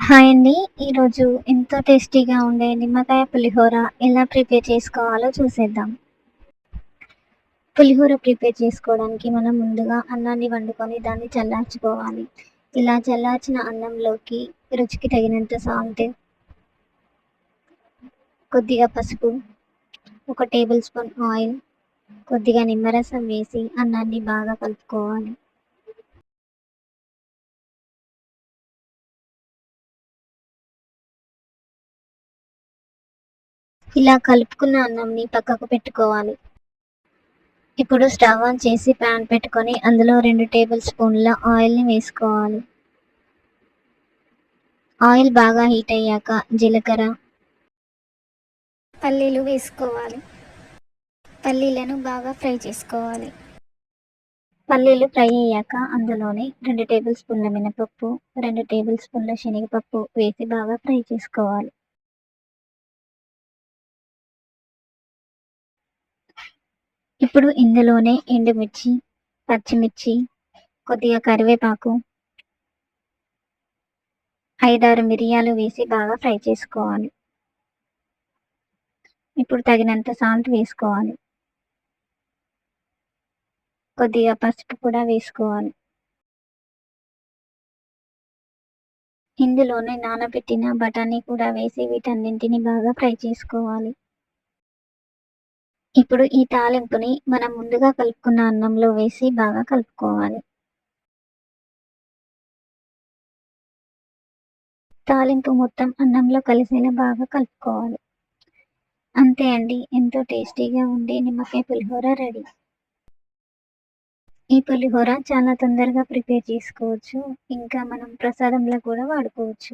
Hi అండి. ఈరోజు ఎంతో టేస్టీగా ఉండే నిమ్మకాయ పులిహోర ఎలా ప్రిపేర్ చేసుకోవాలో చూసేద్దాం. పులిహోర ప్రిపేర్ చేసుకోవడానికి మనం ముందుగా అన్నాన్ని వండుకొని దాన్ని చల్లార్చుకోవాలి. ఇలా చల్లార్చిన అన్నంలోకి రుచికి తగినంత సాల్ట్, కొద్దిగా పసుపు, ఒక టేబుల్ స్పూన్ ఆయిల్, కొద్దిగా నిమ్మరసం వేసి అన్నాన్ని బాగా కలుపుకోవాలి. ఇలా కలుపుకున్న అన్నంని పక్కకు పెట్టుకోవాలి. ఇప్పుడు స్టవ్ ఆన్ చేసి ప్యాన్ పెట్టుకొని అందులో 2 టేబుల్ స్పూన్ల ఆయిల్‌ని వేసుకోవాలి. ఆయిల్ బాగా హీట్ అయ్యాక జీలకర్ర, పల్లీలు వేసుకోవాలి. పల్లీలను బాగా ఫ్రై చేసుకోవాలి. పల్లీలు ఫ్రై అయ్యాక అందులోనే 2 టేబుల్ స్పూన్ల మినపప్పు, 2 టేబుల్ స్పూన్ల శనగపప్పు వేసి బాగా ఫ్రై చేసుకోవాలి. ఇప్పుడు ఇందులోనే ఎండుమిర్చి, పచ్చిమిర్చి, కొద్దిగా కరివేపాకు, 5, 6 మిరియాలు వేసి బాగా ఫ్రై చేసుకోవాలి. ఇప్పుడు తగినంత సాల్ట్ వేసుకోవాలి. కొద్దిగా పసుపు కూడా వేసుకోవాలి. ఇందులోనే నానబెట్టిన బఠానీ కూడా వేసి వీటన్నింటిని బాగా ఫ్రై చేసుకోవాలి. ఇప్పుడు ఈ తాలింపుని మనం ముందుగా కలుపుకున్న అన్నంలో వేసి బాగా కలుపుకోవాలి. తాలింపు మొత్తం అన్నంలో కలిసేలా బాగా కలుపుకోవాలి. అంతే అండి. ఎంతో టేస్టీగా ఉండే నిమ్మకాయ పులిహోర రెడీ. ఈ పులిహోర చాలా తొందరగా ప్రిపేర్ చేసుకోవచ్చు. ఇంకా మనం ప్రసాదంలా కూడా వాడుకోవచ్చు.